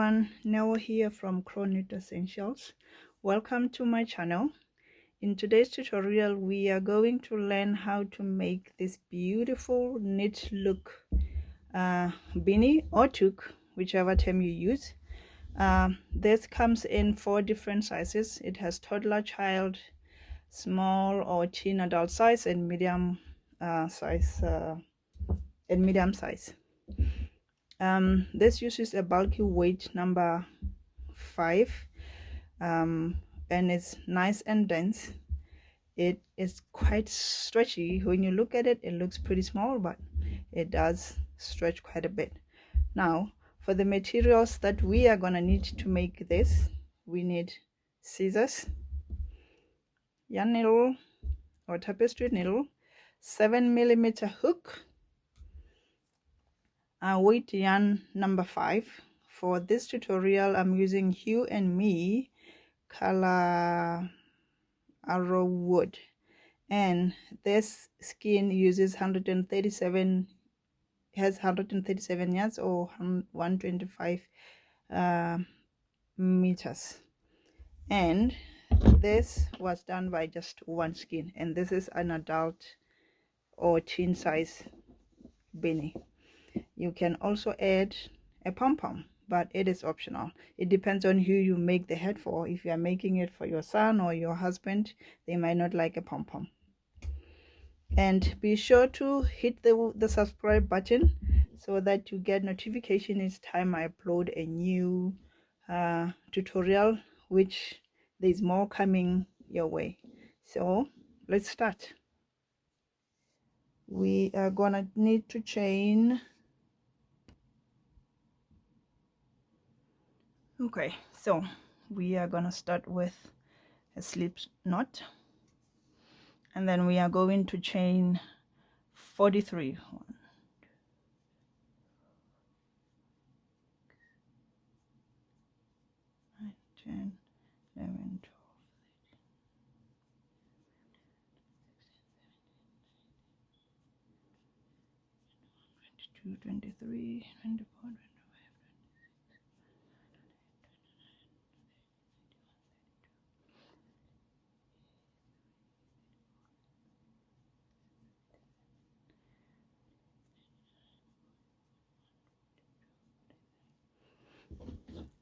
everyone, Nell here from Crochet Essentials. Welcome to my channel. In today's tutorial we are going to learn how to make this beautiful knit look beanie or toque, whichever term you use. This comes in 4 different sizes. It has toddler, child, small or teen adult size, and medium size. This uses a bulky weight number 5, and it's nice and dense. It is quite stretchy. When you look at it, it looks pretty small, but it does stretch quite a bit. Now, for the materials that we are gonna need to make this, we need scissors, yarn needle or tapestry needle, 7mm hook, weight yarn number 5. For this tutorial I'm using Heey and Me color arrow wood, and this skein uses 137 yards or 125 meters, and this was done by just one skein, and this is an adult or teen size beanie. You can also add a pom-pom, but it is optional. It depends on who you make the head for. If you are making it for your son or your husband, they might not like a pom-pom. And be sure to hit the subscribe button so that you get notification each time I upload a new tutorial, which there's more coming your way. So let's start. We are gonna need to chain. Okay, so we are gonna start with a slip knot, and then we are going to chain 43. 1, 9, 10, 11, 12, 23, 24, 25.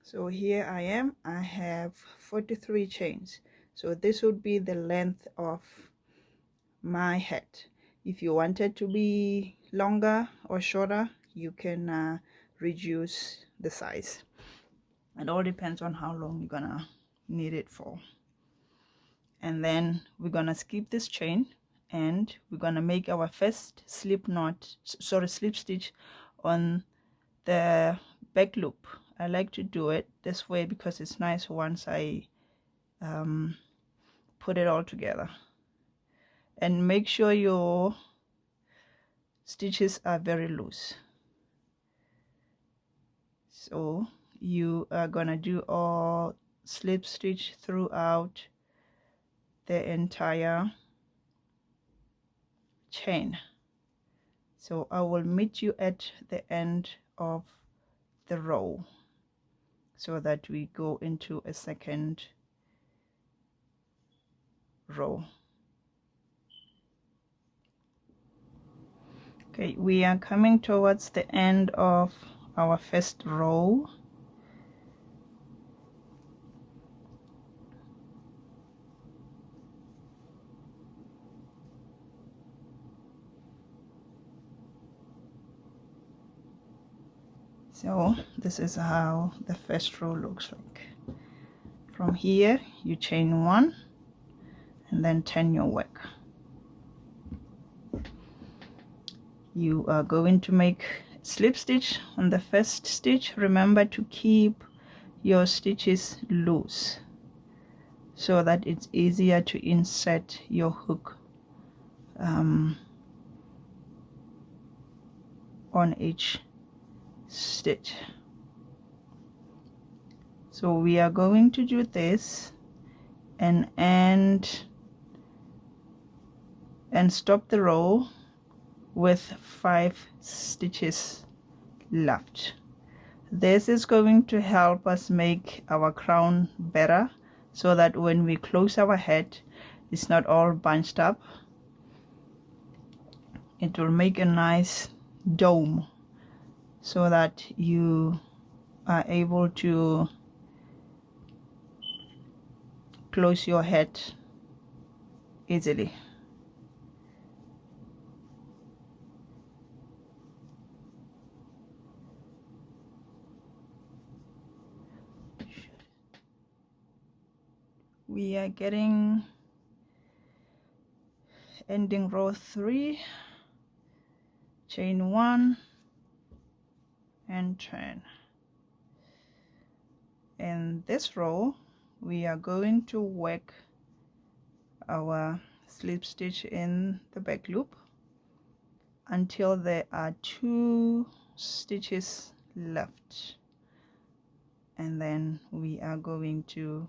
So here I have 43 chains. So this would be the length of my head. If you want it to be longer or shorter, you can reduce the size. It all depends on how long you're gonna need it for. And then we're gonna skip this chain, and we're gonna make our first slip stitch on the back loop. I like to do it this way because it's nice once I put it all together. And make sure your stitches are very loose. So you are gonna do all slip stitch throughout the entire chain. So I will meet you at the end of the row so that we go into a second row. Okay, we are coming towards the end of our first row. So this is how the first row looks like. From here you chain 1 and then turn your work. You are going to make slip stitch on the first stitch. Remember to keep your stitches loose so that it's easier to insert your hook on each stitch. So we are going to do this and end and stop the row with 5 stitches left. This is going to help us make our crown better, so that when we close our head, it's not all bunched up. It will make a nice dome so that you are able to close your head easily. We are getting ending row 3, chain 1 and turn. In this row we are going to work our slip stitch in the back loop until there are 2 stitches left, and then we are going to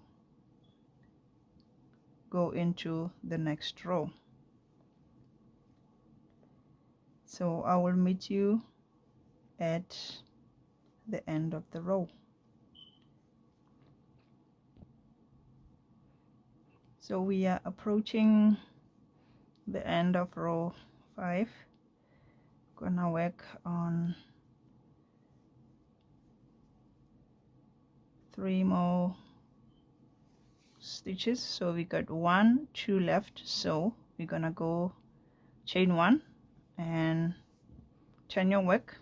go into the next row. So I will meet you at the end of the row. So we are approaching the end of row 5. Gonna work on 3 more stitches. So we got 1, 2 left, so we're gonna go chain 1 and turn your work,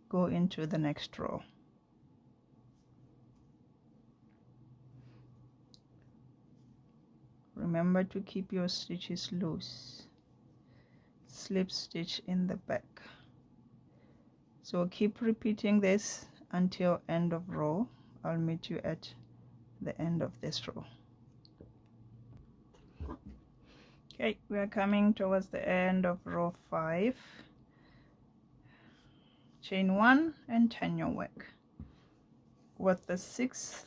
go into the next row. Remember to keep your stitches loose. Slip stitch in the back. So keep repeating this until end of row. I'll meet you at the end of this row. Okay, we are coming towards the end of row 5. Chain 1 and turn your work. With the 6th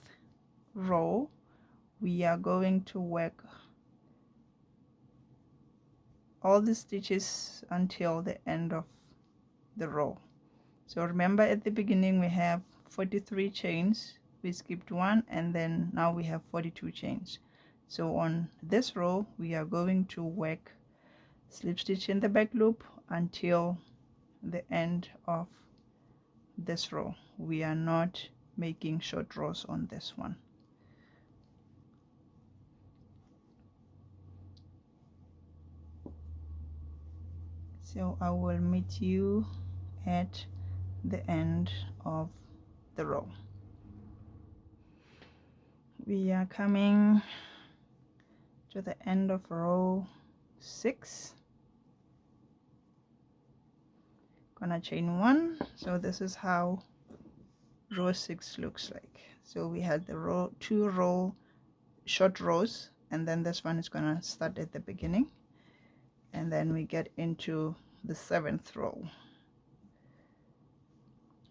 row, we are going to work all the stitches until the end of the row. So remember, at the beginning we have 43 chains, we skipped 1, and then now we have 42 chains. So on this row we are going to work slip stitch in the back loop until the end of this row. We are not making short rows on this one. So I will meet you at the end of the row. We are coming to the end of row 6. Gonna chain 1. So this is how row 6 looks like. So we had the 2 row short rows, and then this one is gonna start at the beginning, and then we get into the 7th row.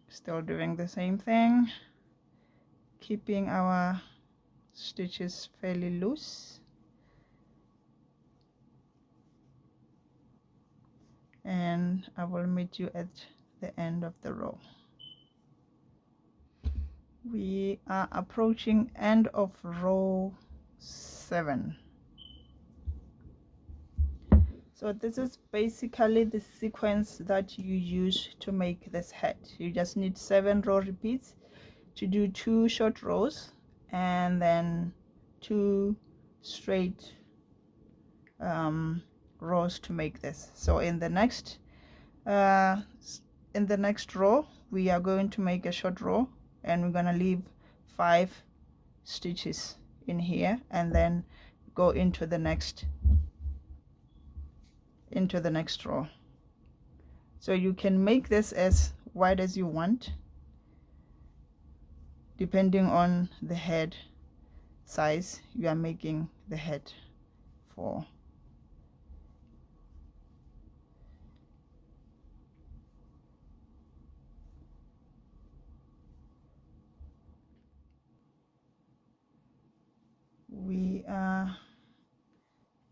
Still doing the same thing, keeping our stitches fairly loose, and I will meet you at the end of the row. We are approaching end of row 7. So this is basically the sequence that you use to make this head. You just need 7 row repeats to do 2 short rows and then 2 straight rows to make this. So in the next row we are going to make a short row, and we're gonna leave 5 stitches in here and then go into the next row. So you can make this as wide as you want, depending on the head size you are making the head for. We are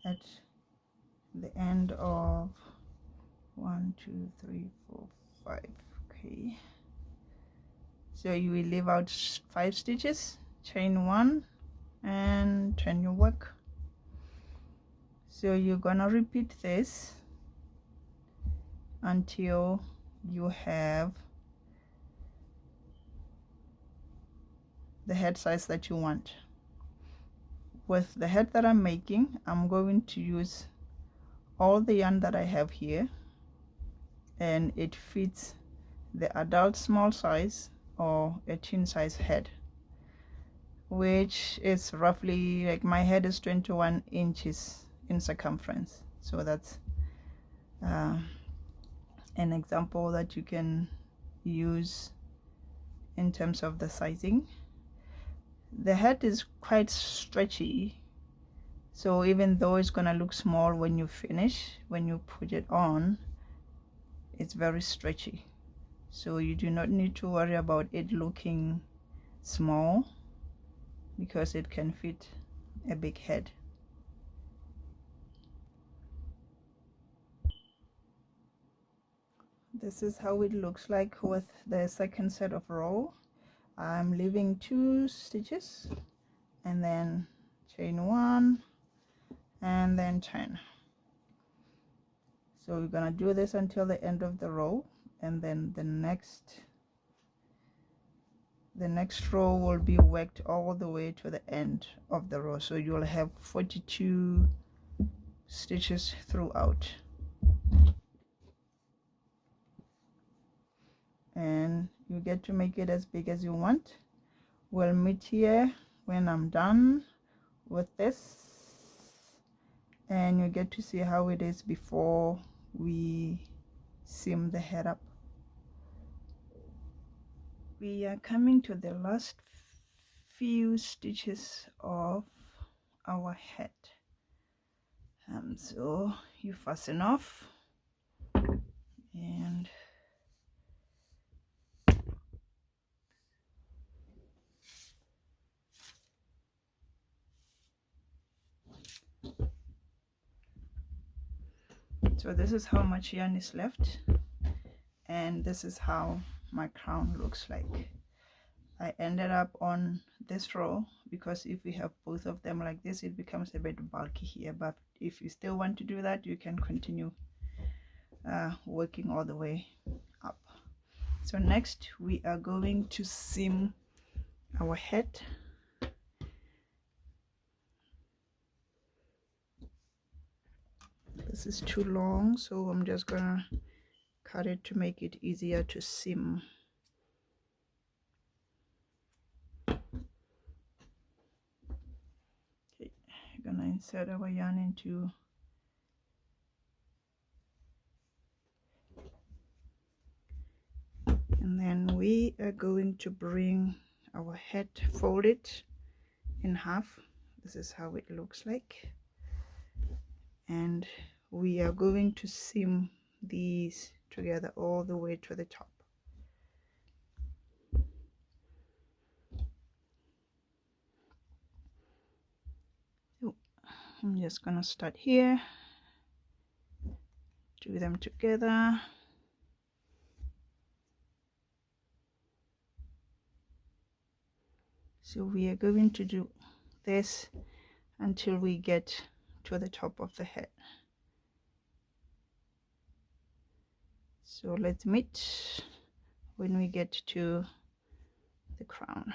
at the end of 1, 2, 3, 4, 5. Okay, So you will leave out 5 stitches, chain 1 and turn your work. So you're gonna repeat this until you have the head size that you want. With the head that I'm making, I'm going to use all the yarn that I have here, and it fits the adult small size or a teen size head, which is roughly, like, my head is 21 inches in circumference. So that's an example that you can use in terms of the sizing. The head is quite stretchy, so even though it's gonna look small when you finish, when you put it on, it's very stretchy. So you do not need to worry about it looking small, because it can fit a big head. This is how it looks like with the second set of row. I'm leaving 2 stitches and then chain 1 and then turn. So we're gonna do this until the end of the row, and then the next row will be worked all the way to the end of the row. So you'll have 42 stitches throughout, and you get to make it as big as you want. We'll meet here when I'm done with this, and you get to see how it is before we seam the head up. We are coming to the last few stitches of our head, so you fasten off, and so this is how much yarn is left, and this is how my crown looks like. I ended up on this row because if we have both of them like this, it becomes a bit bulky here, but if you still want to do that, you can continue working all the way up. So next we are going to seam our head. This is too long, so I'm just gonna cut it to make it easier to seam. Okay, we're gonna insert our yarn into and then we are going to bring our head, fold it in half. This is how it looks like, and we are going to seam these together all the way to the top. So I'm just gonna start here, do them together. So we are going to do this until we get to the top of the head. So let's meet when we get to the crown.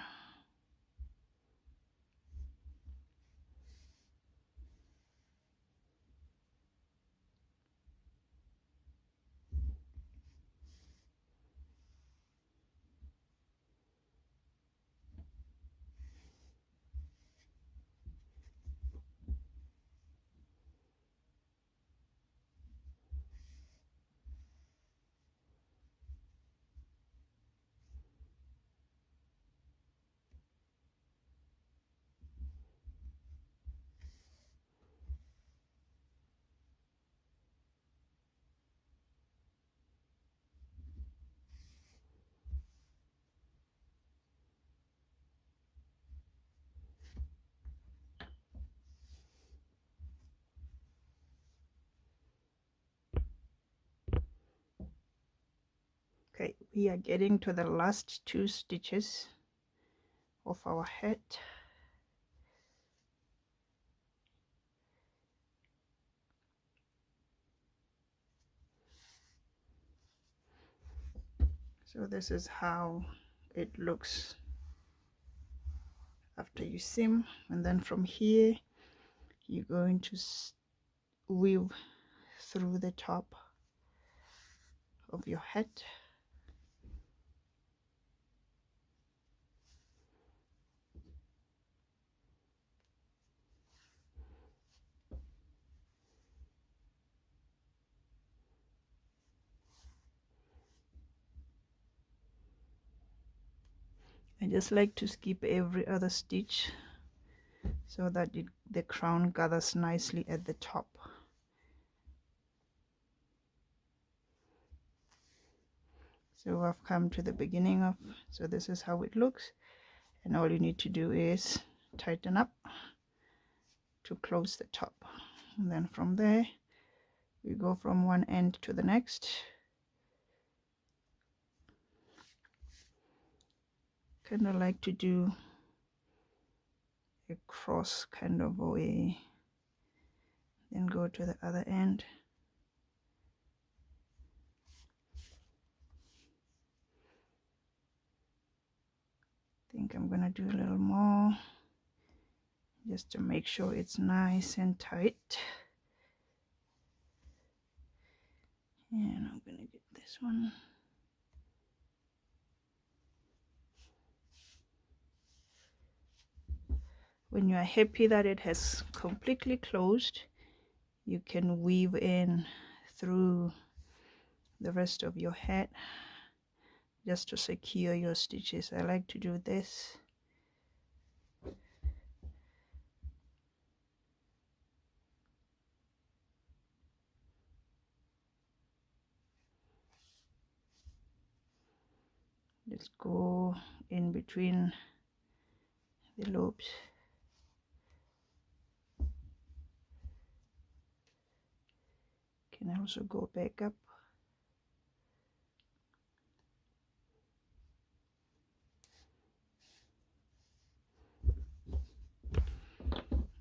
Okay, we are getting to the last 2 stitches of our head. So this is how it looks after you seam, and then from here you're going to weave through the top of your head. I just like to skip every other stitch so that the crown gathers nicely at the top. So I've come to the beginning of, so this is how it looks, and all you need to do is tighten up to close the top, and then from there we go from one end to the next. Kind of like to do a cross kind of way, then go to the other end. I think I'm gonna do a little more just to make sure it's nice and tight. And I'm gonna get this one. When you are happy that it has completely closed, you can weave in through the rest of your head just to secure your stitches. I like to do this. Just go in between the loops. Can also go back up.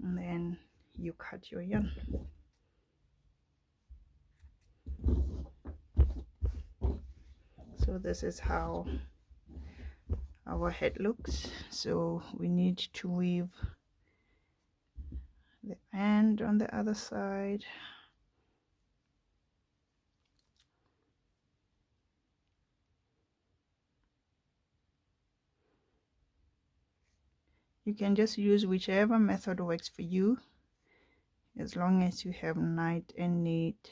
And then you cut your yarn. So this is how our head looks. So we need to weave the end on the other side. You can just use whichever method works for you, as long as you have nice and neat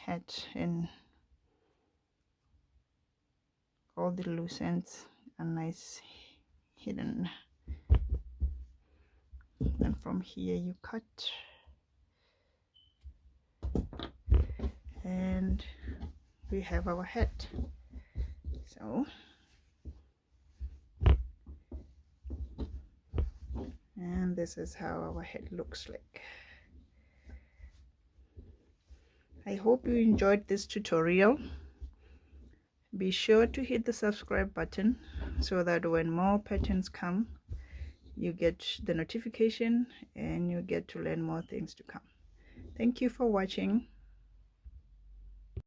head and all the loose ends are nice hidden. And from here you cut, and we have our head. So and this is how our head looks like. I hope you enjoyed this tutorial. Be sure to hit the subscribe button so that when more patterns come, you get the notification and you get to learn more things to come. Thank you for watching.